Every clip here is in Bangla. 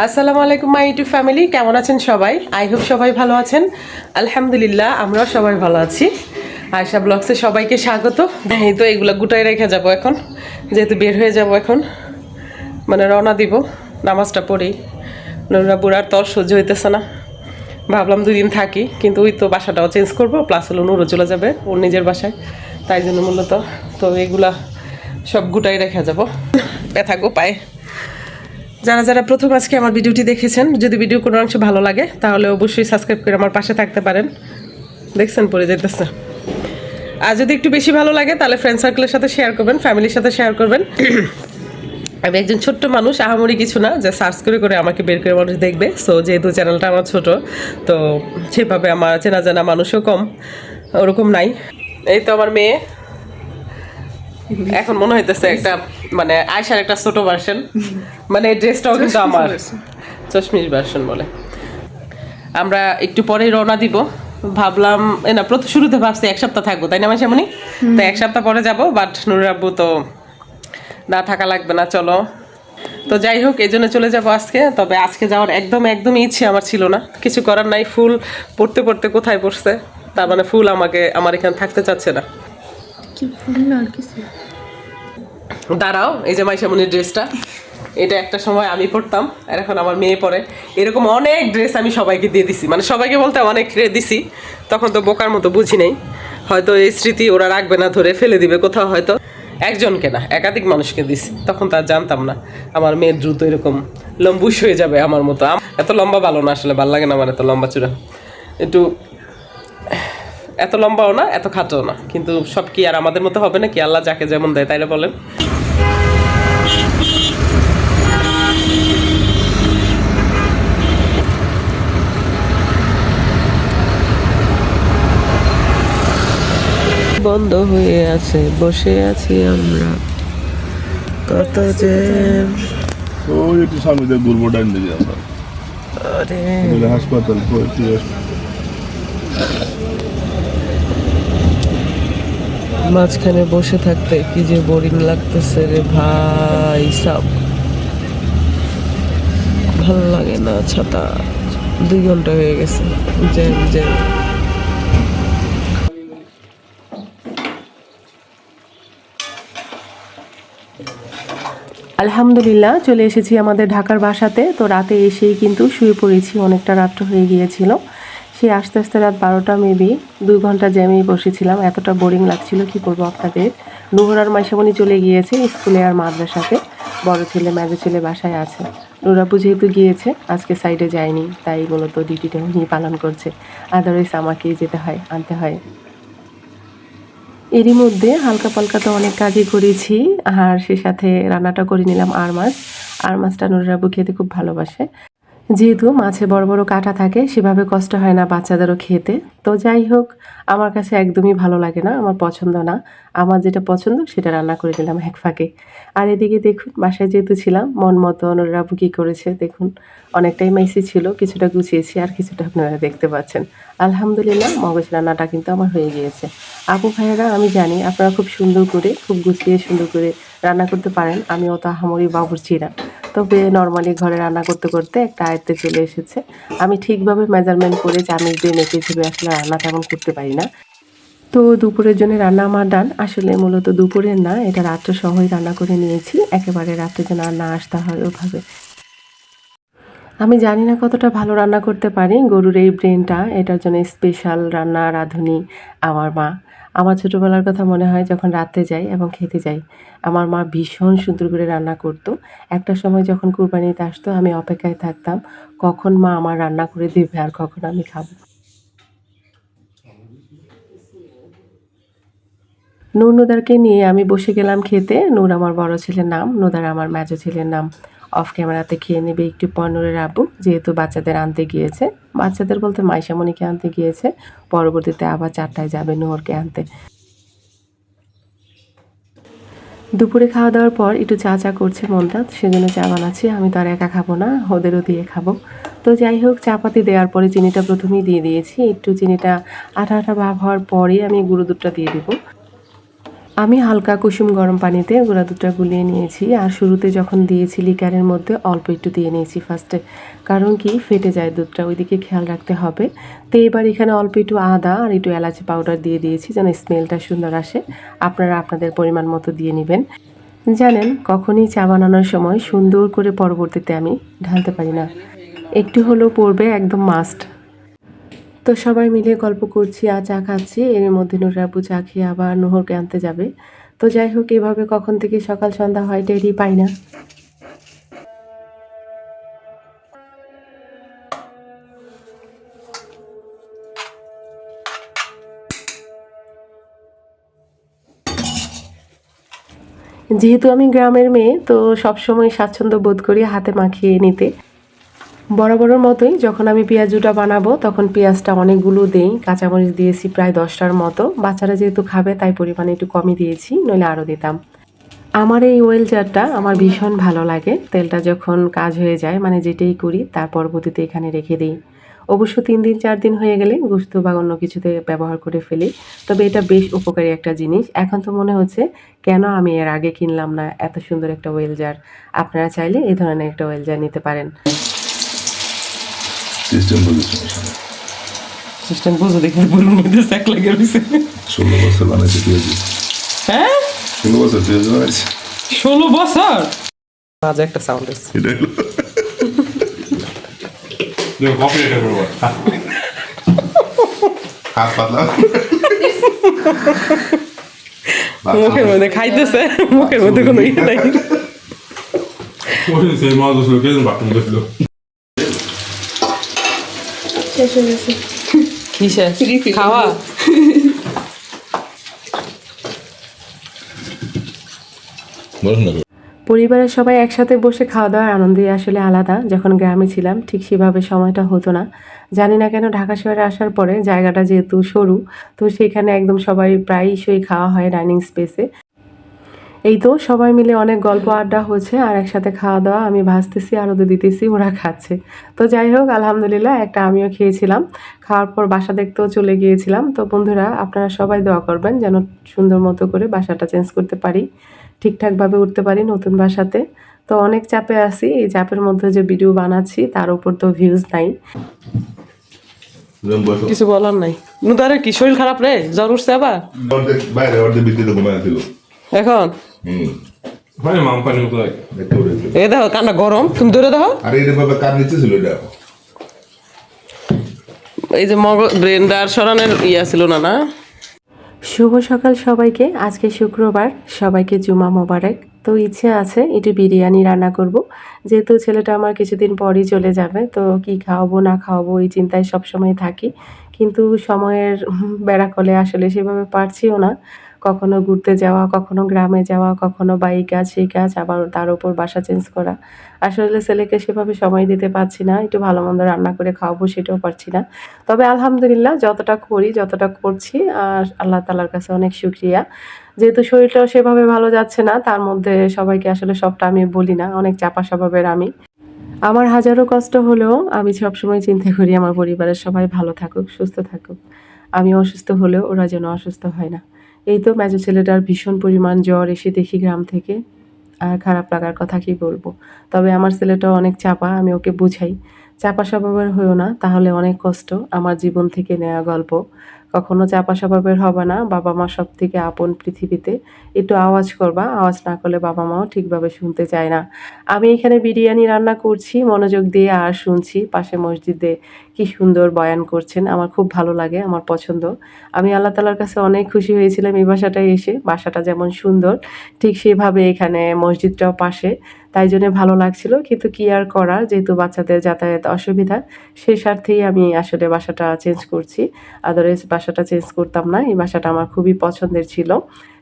আসসালামু আলাইকুম মাই ইউটিউব ফ্যামিলি, কেমন আছেন সবাই? আই হোপ সবাই ভালো আছেন। আলহামদুলিল্লাহ, আমরাও সবাই ভালো আছি। আয়শা ব্লগসে সবাইকে স্বাগত। এই তো এইগুলো গুটাই রেখে যাব এখন, যেহেতু বের হয়ে যাব এখন, মানে রওনা দিব নামাজটা পড়েই। নোরা বুড়ার তর সহ্য হইতেছে না, ভাবলাম 2 দিন থাকি, কিন্তু ওই তো বাসাটাও চেঞ্জ করবো, প্লাস হলো নুরও চলে যাবে ওর নিজের বাসায়, তাই জন্য মূলত তো এগুলা সব গুটাই রেখে যাব। ব্যথা গো পায়ে। যারা যারা প্রথম আজকে আমার ভিডিওটি দেখেছেন, যদি ভিডিও কোনো অংশ ভালো লাগে তাহলে অবশ্যই সাবস্ক্রাইব করে আমার পাশে থাকতে পারেন। দেখছেন পড়ে যেতেছে। আর যদি একটু বেশি ভালো লাগে তাহলে ফ্রেন্ড সার্কেলের সাথে শেয়ার করবেন, ফ্যামিলির সাথে শেয়ার করবেন। আমি একজন ছোট্ট মানুষ, আহামরি কিছু না যে সার্চ করে করে আমাকে বের করে মানুষ দেখবে। সো যেহেতু চ্যানেলটা আমার ছোট, তো সেভাবে আমার চেনা জানা মানুষও কম, ওরকম নাই। এই তো আমার মেয়ে, এখন মনে হইতেছে একটা মানে আয়শার একটা ছোট ভার্সন, মানে ড্রেসটাও কিন্তু আমার চশমিশ ভার্সন বলে। আমরা একটু পরেই রওনা দিব, ভাবলাম না শুরুতে ভাবছি 1 সপ্তাহ থাকবো, তাই না মাসিমণি? তো 1 সপ্তাহ পরে যাব, বাট নুরুর আব্বু তো না থাকা লাগবে না, চলো। তো যাই হোক, এই জন্য চলে যাবো আজকে। তবে আজকে যাওয়ার একদমই ইচ্ছে আমার ছিল না, কিছু করার নাই। ফুল পড়তে পড়তে কোথায় পড়ছে, তার মানে ফুল আমার এখানে থাকতে চাচ্ছে না। দাঁড়াও, এই যে মাইশামণির ড্রেসটা, এটা একটা সময় আমি পড়তাম আর এখন আমার মেয়ে পরে। এরকম অনেক ড্রেস আমি সবাইকে দিয়ে দিছি, মানে সবাইকে বলতে অনেক দিছি। তখন তো বোকার মতো বুঝি নাই, হয়তো এই স্মৃতি ওরা রাখবে না, ধরে ফেলে দিবে কোথাও, হয়তো একজনকে না একাধিক মানুষকে দিছি। তখন তার জানতাম না আমার মেয়ে দ্রুত এরকম লম্বুস হয়ে যাবে আমার মতো। এত লম্বা ভালো না, আসলে ভালো লাগে না আমার এত লম্বা চূড়া। একটু এত লম্বাও না, এত খাটোও না, কিন্তু সব কি আর আমাদের মতো হবে না? কি আল্লাহ যাকে যেমন দেয়, তাই না বলেন? বন্ধ হয়ে আছে, বসে আছি আমরা, কত যে ওই একটু সামনে দিয়ে ঘুরবো ডাইন দিকে আমরা। আরে এটা হাসপাতাল মাঝখানে বসে থাকতে কি যে বোরিং লাগতেছে রে ভাই সাব, ভালো লাগে না। ছাতা 2 ঘন্টা হয়ে গেছে জ্যাম জ্যাম। আলহামদুলিল্লাহ, চলে এসেছি আমাদের ঢাকার বাসাতে। তো রাতে এসেই কিন্তু শুয়ে পড়েছি, অনেকটা রাত্র হয়ে গিয়েছিল। সে আস্তে আস্তে রাত 12টা মেবি, 2 ঘন্টা জ্যামেই বসেছিলাম, এতটা বোরিং লাগছিল কি বলবো আপনাদের। নুহর আর মাইশামণি চলে গিয়েছে স্কুলে আর মাদ্রাসাতে, বড় ছেলে মেজো ছেলে বাসায় আছে। নুরাপু যেহেতু গিয়েছে, আজকে সাইডে যায়নি, তাই মূলত ডিউটিটা উনি পালন করছে, আদারওয়াইজ আমাকেই যেতে হয়, আনতে হয়। এরই মধ্যে হালকা পালকা তো অনেক কাজই করেছি, আর সে সাথে রান্নাটা করে নিলাম আর মাছটা নুরুর আব্বু খেতে খুব ভালোবাসে। যেহেতু মাছে বড় বড় কাঁটা থাকে, সেভাবে কষ্ট হয় না বাচ্চাদেরও খেতে। তো যাই হোক, আমার কাছে একদমই ভালো লাগে না, আমার পছন্দ না। আমার যেটা পছন্দ সেটা রান্না করে দিলাম এক ফাঁকে। আর এদিকে দেখুন, বাসায় যেহেতু ছিলাম, মন মতো নুরুর আব্বু কী করেছে দেখুন। অনেকটাই মেসি ছিল, কিছুটা গুছিয়েছি আর কিছুটা আপনারা দেখতে পাচ্ছেন। আলহামদুলিল্লাহ, মগজ রান্নাটা কিন্তু আমার হয়ে গিয়েছে। আপু ভাইয়েরা, আমি জানি আপনারা খুব সুন্দর করে, খুব গুছিয়ে সুন্দর করে রান্না করতে পারেন। আমি অত আহামরি বাবুর্চি না, তবে নর্মালি ঘরে রান্না করতে করতে একটা আয়ত্তে চলে এসেছে। আমি ঠিকভাবে মেজারমেন্ট করে চামচ দিয়ে মেপে ঝেপে আসলে রান্না তেমন করতে পারি না। তো দুপুরের জন্য রান্না আমার ডান। আসলে মূলত দুপুরের না, এটা রাত্রে সহই রান্না করে নিয়েছি, একেবারে রাত্রে যেন আর না আসতে হয় ওভাবে। আমি জানি না কতটা ভালো রান্না করতে পারি। গরুর এই ব্রেনটা, এটার জন্য স্পেশাল রান্না রাঁধুনি আমার মা। আমার ছোটোবেলার কথা মনে হয় যখন রাতে যাই এবং খেতে যাই, আমার মা ভীষণ সুন্দর করে রান্না করতো। একটা সময় যখন কুরবানিতে আসতো, আমি অপেক্ষায় থাকতাম কখন মা আমার রান্না করে দেবে আর কখন আমি খাবো। নূর নুদারকে নিয়ে আমি বসে গেলাম খেতে। নূর আমার বড় ছেলের নাম, নুদার আমার মেজো ছেলের নাম। অফ ক্যামেরাতে খেয়ে নেবে একটু পর নূরের আব্বু, যেহেতু বাচ্চাদের আনতে গিয়েছে। বাচ্চাদের বলতে মাইশামণিকে আনতে গিয়েছে, পরবর্তীতে আবার 4টায় যাবে নূরকে আনতে। দুপুরে খাওয়া দাওয়ার পর একটু চা চা করছে মনটা, সেজন্য চা বানাচ্ছি। আমি তো আর একা খাবো না, ওদেরও দিয়ে খাবো। তো যাই হোক, চা পাতি দেওয়ার পরে চিনিটা প্রথমেই দিয়ে দিয়েছি। একটু চিনিটা আঠা আঠা ভাব হওয়ার পরেই আমি গুঁড়ো দুধটা দিয়ে দেবো। আমি হালকা কুসুম গরম পানিতে গুঁড়া দুধটা গুলিয়ে নিয়েছি, আর শুরুতে যখন দিয়েছি লিকারের মধ্যে অল্প একটু দিয়ে নিয়েছি ফার্স্টে, কারণ কি ফেটে যায় দুধটা, ওইদিকে খেয়াল রাখতে হবে। তো এবার এখানে অল্প একটু আদা আর একটু এলাচি পাউডার দিয়ে দিয়েছি যেন স্মেলটা সুন্দর আসে। আপনারা আপনাদের পরিমাণ মতো দিয়ে নেবেন। জানেন, কখনই চা বানানোর সময় সুন্দর করে পরবর্তীতে আমি ঢালতে পারি না, একটু হলেও পড়বে, একদম মাস্ট। তো সবাই মিলে গল্প করছি আর চা খাচ্ছি, এর মধ্যে নুর আপু চা খেয়ে আবার নুহরকে আনতে যাবে। তো যাই হোক, এভাবে কখন থেকে সকাল সন্ধ্যা হয় টেরই পাই না। যেহেতু আমি গ্রামের মেয়ে, তো সবসময় স্বাচ্ছন্দ্য বোধ করি হাতে মাখিয়ে নিতে। বরাবরের মতোই যখন আমি পেঁয়াজুটা বানাবো তখন পেঁয়াজটা অনেকগুলো দেই, কাঁচামরিচ দিয়েছি প্রায় 10টার মতো। বাচ্চারা যেহেতু খাবে তাই পরিমাণে একটু কমই দিয়েছি, নইলে আরও দিতাম। আমার এই ওয়েল জারটা আমার ভীষণ ভালো লাগে। তেলটা যখন কাজ হয়ে যায়, মানে যেটাই করি তার পরবর্তীতে এখানে রেখে দিই। অবশ্য 3 দিন 4 দিন হয়ে গেলে গোস্ত বা অন্য কিছুতে ব্যবহার করে ফেলি। তবে এটা বেশ উপকারী একটা জিনিস। এখন তো মনে হচ্ছে কেন আমি এর আগে কিনলাম না এত সুন্দর একটা ওয়েল জার। আপনারা চাইলে এই ধরনের একটা ওয়েল জার নিতে পারেন। সিস্টেম বুঝেছি। সিস্টেম বুঝো দেখে গরুর মধ্যে স্যাক লাগে রয়েছে। 16 বছর বানাইছে পেঁয়াজি। হ্যাঁ, 16 বছর পেঁয়াজি বানাইছে। 16 বছর আজ একটা সাউন্ড আছে। এটা হলো কপি এটা করবো হাত পাতলা মুখের মধ্যে খাইতেছে, মুখের মধ্যে কোনো ইয়ে নাই। সেই মাছ ছিল কে বাথরুম ছিল কিসের খাওয়া? পরিবারের সবাই একসাথে বসে খাওয়া দাওয়ার আনন্দই আসলে আলাদা। যখন গ্রামে ছিলাম ঠিক সেভাবে সময়টা হতো না। জানি না কেন ঢাকা শহরে আসার পরে জায়গাটা যেহেতু সরু, তো সেখানে একদম সবাই প্রায়শই খাওয়া হয় ডাইনিং স্পেসে। এই তো সবাই মিলে অনেক গল্প আড্ডা হচ্ছে আর একসাথে খাওয়া দাওয়া, আমি ভাজতেছি আরও দিতেছি, ওরা খাচ্ছে। তো যাই হোক, আলহামদুলিল্লাহ একটা আমিও খেয়েছিলাম। খাওয়ার পর বাসা দেখতেও চলে গিয়েছিলাম। তো বন্ধুরা, আপনারা সবাই দোয়া করবেন যেন সুন্দর মতো করে বাসাটা চেঞ্জ করতে পারি, ঠিকঠাকভাবে উঠতে পারি নতুন বাসাতে। তো অনেক চাপে আছি, এই চাপের মধ্যে যে ভিডিও বানাচ্ছি তার উপর তো ভিউজ নাই, কিছু বলার নাই। নুদারে কি শরীর খারাপ রে, জ্বর উঠছে আবার? বাইরে অর্ধেক বিদ্যুৎ ঘুমায় ছিল। এখন মানে মাম পানি মতো লাগে এ দেখো কান্না গরম, তুমি দূরে দেখো। আর এটা ভাবে কার নিচে ছিল এটা। এই যে ব্রেন্ডার সরানোর ইয়া ছিল না না। শুভ সকাল সবাইকে। আজকে শুক্রবার, সবাইকে জুমা মোবারক। তো ইচ্ছে আছে একটু বিরিয়ানি রান্না করব, যেহেতু ছেলেটা আমার কিছুদিন পরই চলে যাবে। তো কি খাওয়াবো না খাওয়াবো এই চিন্তায় সবসময় থাকি, কিন্তু সময়ের বেড়াকলে আসলে সেভাবে পারছিও না। কখনো ঘুরতে যাওয়া, কখনো গ্রামে যাওয়া, কখনো বা এই কাজ সেই কাজ, আবার তার উপর বাসা চেঞ্জ করা। আসলে ছেলেকে সেভাবে সময় দিতে পারছি না, একটু ভালো মন্দ রান্না করে খাওয়াবো সেটাও পারছি না। তবে আলহামদুলিল্লাহ যতটা করি, যতটা করছি, আর আল্লাহ তাআলার কাছে অনেক শুকরিয়া। যেহেতু শরীরটাও সেভাবে ভালো যাচ্ছে না, তার মধ্যে সবাইকে আসলে সবটা আমি বলি না, অনেক চাপা স্বভাবের আমি। আমার হাজারো কষ্ট হলেও আমি সবসময় চিন্তা করি আমার পরিবারের সবাই ভালো থাকুক, সুস্থ থাকুক। আমি অসুস্থ হলেও ওরা যেন অসুস্থ হয় না। এই তো মেজো ছেলেটার ভীষণ পরিমাণ জ্বর এসে দেখি গ্রাম থেকে, আর খারাপ লাগার কথা কি বলবো। তবে আমার ছেলেটাও অনেক চাপা, আমি ওকে বুঝাই চাপা স্বভাবের হইও না, তাহলে অনেক কষ্ট। আমার জীবন থেকে নেওয়া গল্প, কখনো চাপা স্বভাবের হবে না। বাবা মা সব থেকে আপন পৃথিবীতে। একটু আওয়াজ করবা, আওয়াজ না করলে বাবা মাও ঠিকভাবে শুনতে চায় না। আমি এখানে বিরিয়ানি রান্না করছি মনোযোগ দিয়ে, আর শুনছি পাশে মসজিদে কি সুন্দর বয়ান করছেন, আমার খুব ভালো লাগে, আমার পছন্দ। আমি আল্লাহ তাআলার কাছে অনেক খুশি হয়েছিলাম এই বাসাটায় এসে। বাসাটা যেমন সুন্দর ঠিক সেভাবে এখানে মসজিদটাও পাশে, তাই জন্য ভালো লাগছিল। কিন্তু কি আর করার, যেহেতু বাচ্চাদের যাতায়াত অসুবিধা, সে স্বার্থেই আমি আসলে বাসাটা চেঞ্জ করছি। আদারওয়াইজ বাসাটা চেঞ্জ করতাম না। এই বাসাটা আমার খুবই পছন্দের ছিল,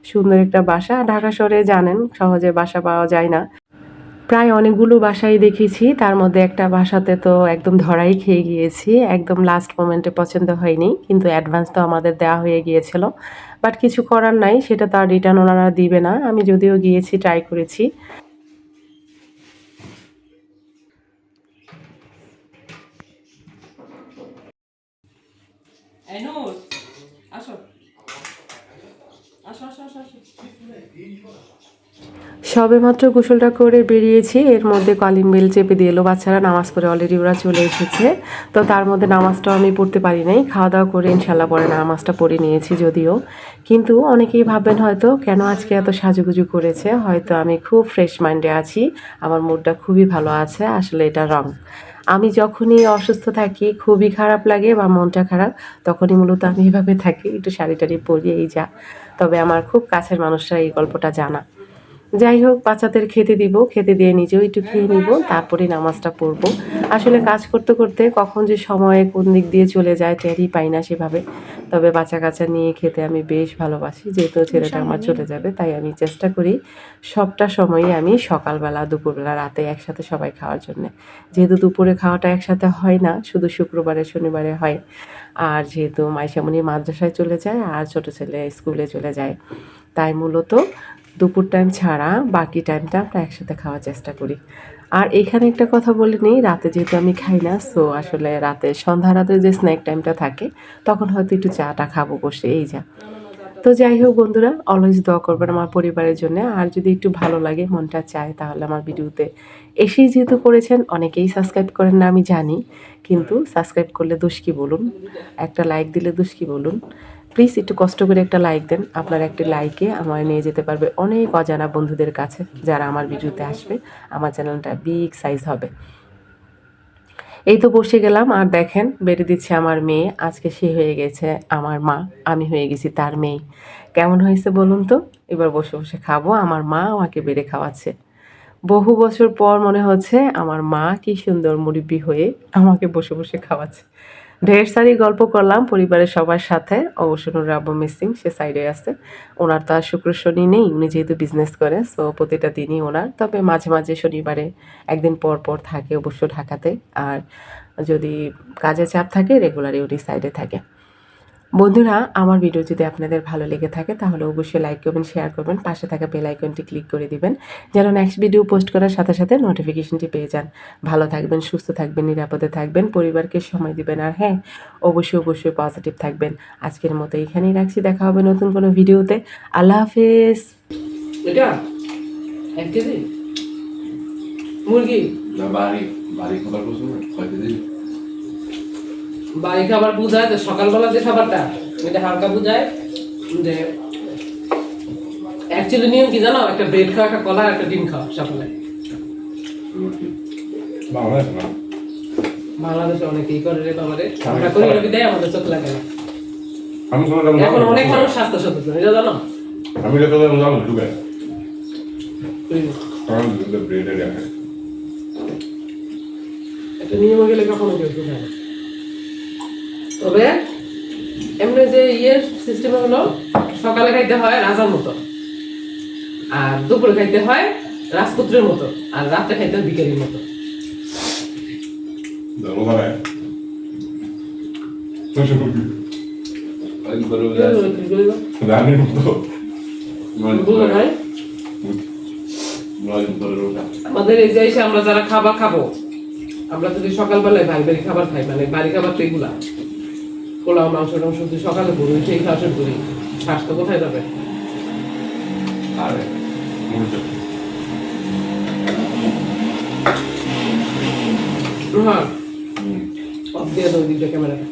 সুন্দর একটা বাসা। ঢাকা শহরে জানেন সহজে বাসা পাওয়া যায় না। প্রায় অনেকগুলো বাসাই দেখেছি, তার মধ্যে একটা বাসাতে তো একদম ধরাই খেয়ে গিয়েছি। একদম লাস্ট মোমেন্টে পছন্দ হয়নি, কিন্তু অ্যাডভান্স তো আমাদের দেওয়া হয়ে গিয়েছিল। বাট কিছু করার নাই, সেটা তো আর রিটার্ন ওনারা দিবে না। আমি যদিও গিয়েছি, ট্রাই করেছি। আসো আসো আসো আসো আসো। সবেমাত্র গোসলটা করে বেরিয়েছি, এর মধ্যে কলিং বেল চেপে দিয়ে এলো। বাচ্চারা নামাজ পড়ে অলরেডি ওরা চলে এসেছে। তো তার মধ্যে নামাজটাও আমি পড়তে পারি নাই, খাওয়া দাওয়া করে ইনশাল্লাহ পরে নামাজটা পড়ে নিয়েছি যদিও। কিন্তু অনেকেই ভাববেন হয়তো কেন আজকে এত সাজুগুজু করেছে, হয়তো আমি খুব ফ্রেশ মাইন্ডে আছি, আমার মুডটা খুবই ভালো আছে। আসলে এটা রং। আমি যখনই অসুস্থ থাকি, খুবই খারাপ লাগে বা মনটা খারাপ, তখনই মূলত আমি এভাবে থাকি, একটু শাড়ি টাড়ি পরি, এই যা। তবে আমার খুব কাছের মানুষরা এই গল্পটা জানা। যাই হোক, বাচ্চাদের খেতে দিব, খেতে দিয়ে নিজেও একটু খেয়ে নিব, তারপরে নামাজটা পড়বো। আসলে কাজ করতে করতে কখন যে সময় কোন দিক দিয়ে চলে যায় টেরই পাই না সেভাবে। তবে বাচ্চা কাচ্চা নিয়ে খেতে আমি বেশ ভালোবাসি, যেহেতু ছেলেটা আমার চলে যাবে, তাই আমি চেষ্টা করি সবটা সময়ই আমি সকালবেলা, দুপুরবেলা, রাতে একসাথে সবাই খাওয়ার জন্যে। যেহেতু দুপুরে খাওয়াটা একসাথে হয় না, শুধু শুক্রবারে শনিবারে হয়। আর যেহেতু মাইশামণি মাদ্রাসায় চলে যায় আর ছোটো ছেলে স্কুলে চলে যায়, তাই মূলত দুপুর টাইম ছাড়া বাকি টাইমটা আমরা একসাথে খাওয়ার চেষ্টা করি। আর এখানে একটা কথা বলে নিই, রাতে যেহেতু আমি খাই না, সো আসলে রাতে সন্ধ্যা রাতে যে স্ন্যাক টাইমটা থাকে তখন হয়তো একটু চাটা খাবো বসে, এই যা। তো যাই হোক বন্ধুরা, অলওয়েজ দোয়া করবেন আমার পরিবারের জন্য। আর যদি একটু ভালো লাগে, মনটা চায়, তাহলে আমার ভিডিওতে এসেই যেহেতু পড়েছেন, অনেকেই সাবস্ক্রাইব করেন না আমি জানি, কিন্তু সাবস্ক্রাইব করলে দোষ কি বলুন, একটা লাইক দিলে দোষ কি বলুন। প্লিজ একটু কষ্ট করে একটা লাইক দেন, আপনার একটি লাইকে আমার নিয়ে যেতে পারবে অনেক অজানা বন্ধুদের কাছে, যারা আমার ভিডিওতে আসবে, আমার চ্যানেলটা বিগ সাইজ হবে। এই তো বসে গেলাম, আর দেখেন বেড়ে দিচ্ছে আমার মেয়ে। আজকে সে হয়ে গেছে আমার মা, আমি হয়ে গেছি তার মেয়ে। কেমন হয়েছে বলুন তো? এবার বসে বসে খাবো, আমার মা আমাকে বেড়ে খাওয়াচ্ছে। বহু বছর পর মনে হচ্ছে আমার মা কি সুন্দর মুরব্বি হয়ে আমাকে বসে বসে খাওয়াচ্ছে। ঢের সারি গল্প করলাম পরিবারের সবার সাথে। অবশ্য নুর আব্বু মিসিং, সে সাইডে আছে। ওনার তো আর শুক্র শনি নেই, উনি যেহেতু বিজনেস করে, সো প্রতিটা দিনই ওনার। তবে মাঝে মাঝে শনিবারে একদিন পর পর থাকে অবশ্য ঢাকাতে। আর যদি কাজে চাপ থাকে, রেগুলারই উনি সাইডে থাকে। বন্ধুরা, আমার ভিডিও যদি আপনাদের ভালো লেগে থাকে তাহলে অবশ্যই লাইক করবেন, শেয়ার করবেন, পাশে থাকা বেল আইকনটি ক্লিক করে দিবেন, যেন নেক্সট ভিডিও পোস্ট করার সাথে সাথে নোটিফিকেশনটি পেয়ে যান। ভালো থাকবেন, সুস্থ থাকবেন, নিরাপদে থাকবেন, পরিবারকে সময় দিবেন, আর হ্যাঁ, অবশ্যই অবশ্যই পজিটিভ থাকবেন। আজকের মতো এখানেই রাখছি, দেখা হবে নতুন কোনো ভিডিওতে। আল্লাহ হাফেজ। এটা 1 কেজি মুরগি না বাড়ি বাড়ি খাবার বলছো না, কয় কেজি? বাড়ি খাবার বুঝায় যে সকালবেলা যে খাবারটা এটা হালকা বুঝায় যে অ্যাকচুয়ালি নিয়ম কি জানো, একটা ব্রেড খাওয়া, একটা কলা, একটা ডিম খাওয়া সকালে। বাংলাদেশ না, বাংলাদেশে অনেকেই করে রে বাবারে, আমরা করি রবি দেয়, আমাদের চোখ লাগে না। আমি কোনো এখন অনেক মানুষ স্বাস্থ্য সচেতন, এটা জানো? আমি তো তোদের জানো ঢুকে বুঝলি? কারণ ব্রেড এর আছে একটা নিয়মে গেলে কখনো কেউ বুঝায় না। তবে এমনি যে সিস্টেম হলো, সকালে খাইতে হয় রাজার মতো, আর দুপুরে খাইতে হয় রাজপুত্রের মতো, আর রাতে খাইতে হয় বিকেলের মতো। জানো মানে তো শুরু আমি করে রানীর মতো বুঝলো ভাই? আমাদের এই যে এসে আমরা যারা খাবার খাবো, আমরা যদি সকালবেলায় ভারী ভারী খাবার খাই, মানে বাড়ি খাবার তো এগুলা পোলাও, মাংস টাংস, যদি সকালে বলি সেই খাওয়া শুরু করি, স্বাস্থ্য কোথায় যাবে? আরে হ্যাঁ, অফ দিয়ে দাও দিকটা ক্যামেরাটা।